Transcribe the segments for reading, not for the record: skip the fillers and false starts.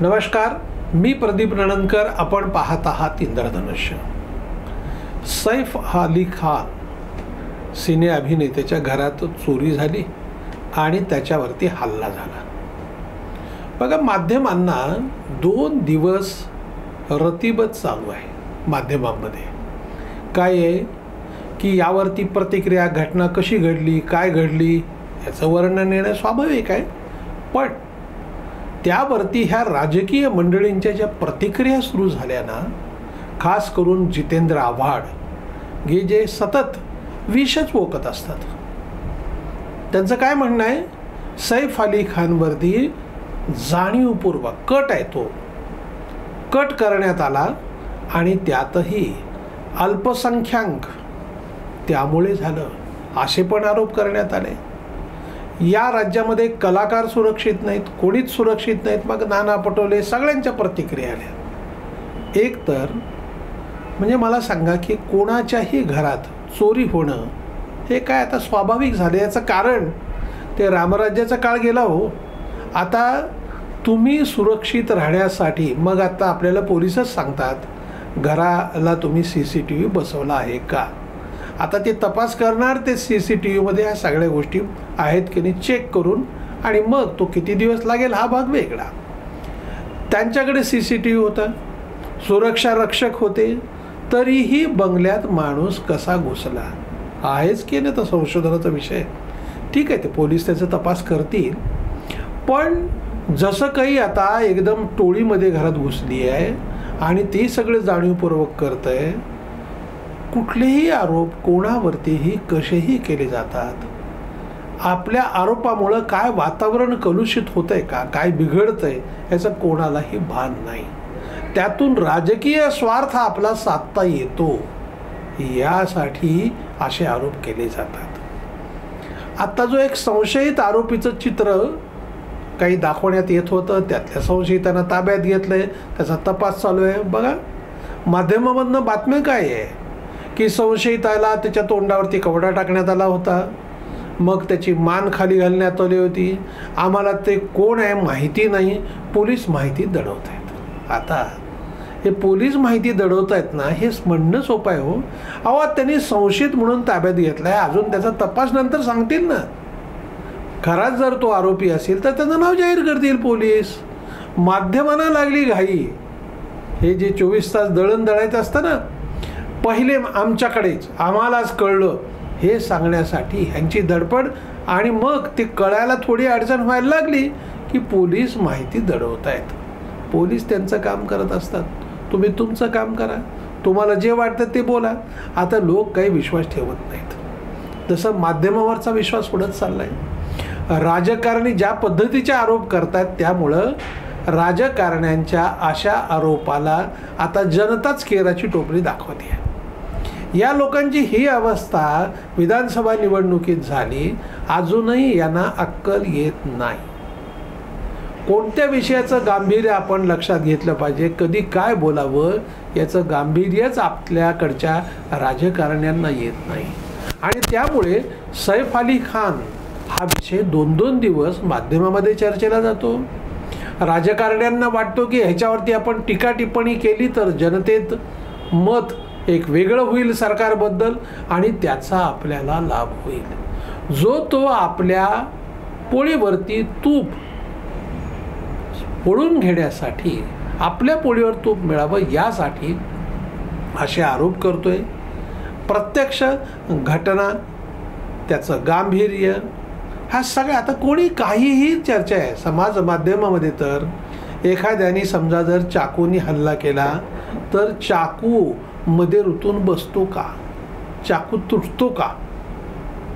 नमस्कार, मी प्रदीप रणनकर. आपण पाहत आहात इंद्रधनुष्य. सैफ अली खान सिने अभिनेत्याच्या घरात चोरी झाली आणि त्याच्यावरती हल्ला झाला. बघा, माध्यमांना 2 दिवस रतीबत चालू आहे. माध्यमांमध्ये काय आहे की यावरती प्रतिक्रिया, घटना कशी घडली, काय घडली याचं वर्णन येणं स्वाभाविक आहे. पण त्यावरती ह्या राजकीय मंडळींच्या ज्या प्रतिक्रिया सुरू झाल्या ना, खास करून जितेंद्र आव्हाड हे जे सतत विषच ओकत असतात, त्यांचं काय म्हणणं आहे, सैफ अली खानवरती जाणीवपूर्वक कट आहे, तो कट करण्यात आला आणि त्यातही अल्पसंख्याक त्यामुळे झालं असे पण आरोप करण्यात आले. या राज्यामध्ये कलाकार सुरक्षित नाहीत, कोणीच सुरक्षित नाहीत. मग नाना पटोले सगळ्यांच्या प्रतिक्रिया आल्या. एक तर म्हणजे मला सांगा की कोणाच्याही घरात चोरी होणं हे काय आता स्वाभाविक झाले. याचं कारण ते रामराज्याचा काळ गेला हो. आता तुम्ही सुरक्षित राहण्यासाठी मग आता आपल्याला पोलिसच सांगतात घराला तुम्ही CCTV बसवला आहे का. आता ते तपास करणार, ते CCTVमध्ये ह्या सगळ्या गोष्टी आहेत की नाही चेक करून, आणि मग तो किती दिवस लागेल हा भाग वेगळा. त्यांच्याकडे CCTV होता, सुरक्षा रक्षक होते, तरीही बंगल्यात माणूस कसा घुसला आहेच की नाही तर संशोधनाचा विषय. ठीक आहे, ते पोलीस त्याचा तपास करतील. पण जसं काही आता एकदम टोळीमध्ये घरात घुसली आहे आणि ते सगळे जाणीवपूर्वक करत आहे. कुठलेही आरोप कोणावरतीही कसेही केले जातात. आपल्या आरोपामुळं काय वातावरण कलुषित होतं आहे का, काय बिघडतं आहे याचं कोणालाही भान नाही. त्यातून राजकीय स्वार्थ आपला साधता येतो यासाठी असे आरोप केले जातात. आता जो एक संशयित आरोपीचं चित्र काही दाखवण्यात येत होतं, त्यातल्या संशयितांना ताब्यात घेतलं आहे, त्याचा तपास चालू आहे. बघा, माध्यमामधनं बातम्या काय आहे की संशयिताला त्याच्या तोंडावरती कवडा टाकण्यात आला होता, मग त्याची मान खाली घालण्यात आली होती. आम्हाला ते कोण आहे माहिती नाही, पोलीस माहिती दडवत आहेत. आता हे पोलीस माहिती दडवत आहेत ना, हे म्हणणं सोपं आहे हो. अहो, त्यांनी संशयित म्हणून ताब्यात घेतला आहे, अजून त्याचा तपास नंतर सांगतील ना. खराच जर तो आरोपी असेल तर त्याचं नाव जाहीर करतील पोलीस. माध्यमांना लागली घाई. हे जे 24 तास दळण दळायचं असतं ना, पहिले आमच्याकडेच, आम्हालाच कळलं हे सांगण्यासाठी ह्यांची धडपड, आणि मग ते कळायला थोडी अडचण व्हायला लागली की पोलीस माहिती दडवत आहेत. पोलीस त्यांचं काम करत असतात, तुम्ही तुमचं काम करा, तुम्हाला जे वाटतं ते बोला. आता लोक काही विश्वास ठेवत नाहीत. जसं माध्यमावरचा विश्वास उडत चालला आहे. राजकारणी ज्या पद्धतीचे आरोप करतात त्यामुळं राजकारण्यांच्या अशा आरोपाला आता जनताच केराची टोपली दाखवते. या लोकांची ही अवस्था विधानसभा निवडणुकीत झाली, अजूनही यांना अक्कल येत नाही. कोणत्या विषयाचं गांभीर्य आपण लक्षात घेतलं पाहिजे, कधी काय बोलावं याचं गांभीर्यच आपल्याकडच्या राजकारण्यांना येत नाही. आणि त्यामुळे सैफ अली खान हा विषय 2-2 दिवस माध्यमामध्ये चर्चेला जातो. राजकारण्यांना वाटतो की ह्याच्यावरती आपण टीका टिप्पणी केली तर जनतेत मत एक वेगळं होईल सरकारबद्दल आणि त्याचा आपल्याला लाभ होईल. जो तो आपल्या पोळीवरती तूप पोळून घेण्यासाठी, आपल्या पोळीवर तूप मिळावं यासाठी असे आरोप करतोय. प्रत्यक्ष घटना, त्याचं गांभीर्य, हा सगळं आता कोणी काहीही चर्चा आहे समाज माध्यमामध्ये. तर एखाद्याने समजा जर चाकूने हल्ला केला तर चाकू मध्ये रुतून बसतो का, चाकू तुटतो का,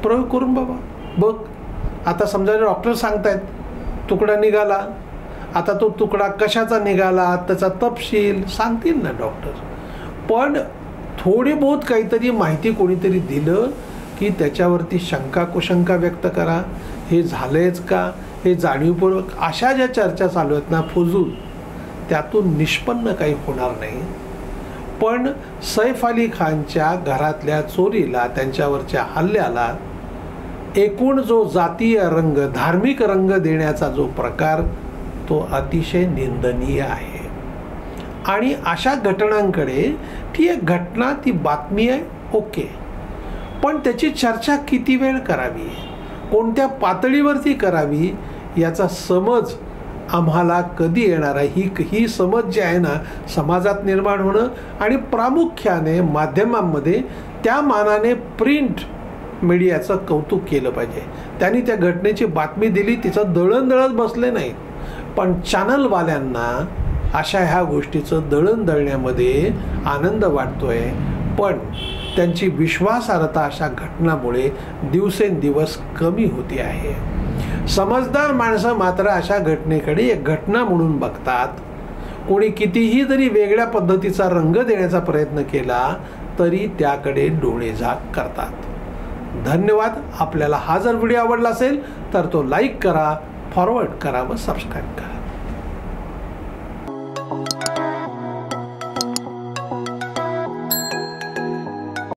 प्रयोग करून बाबा बघ. आता समजा डॉक्टर सांगतायत तुकडा निघाला, आता तो तुकडा कशाचा निघाला त्याचा तपशील सांगतील ना डॉक्टर. पण थोडी बहुत काहीतरी माहिती कोणीतरी दिलं की त्याच्यावरती शंका कुशंका व्यक्त करा, हे झालंयच का, हे जाणीवपूर्वक, अशा ज्या चर्चा चालू आहेत ना फुजूल, त्यातून निष्पन्न काही होणार नाही. पण सैफ अली खानच्या घरातल्या चोरीला, त्यांच्यावरच्या हल्ल्याला एकूण जो जातीय रंग, धार्मिक रंग देण्याचा जो प्रकार तो अतिशय निंदनीय आहे. आणि अशा घटनांकडे ती एक घटना, ती बातमी आहे, ओके, पण त्याची चर्चा किती वेळ करावी, कोणत्या पातळीवरती करावी, याचा समज आम्हाला कधी येणार आहे. ही समज जी आहे ना, समाजात निर्माण होणं आणि प्रामुख्याने माध्यमांमध्ये त्या मानाने प्रिंट मीडियाचं कौतुक केलं पाहिजे. त्यांनी त्या घटनेची बातमी दिली, तिचं दळणदळत बसले नाही, पण चॅनलवाल्यांना अशा ह्या गोष्टीचं दळण दळण्यामध्ये आनंद वाटतोय. पण त्यांची विश्वासार्हता अशा घटनामुळे दिवसेंदिवस कमी होते आहे. समजदार माणसं मात्र अशा घटनेकडे एक घटना म्हणून बघतात. कोणी कितीही जरी वेगळ्या पद्धतीचा रंग देण्याचा प्रयत्न केला तरी त्याकडे डोळेझाक करतात. धन्यवाद. आपल्याला हा जर व्हिडिओ आवडला असेल तर तो लाईक करा, फॉरवर्ड करा व सबस्क्राईब करा.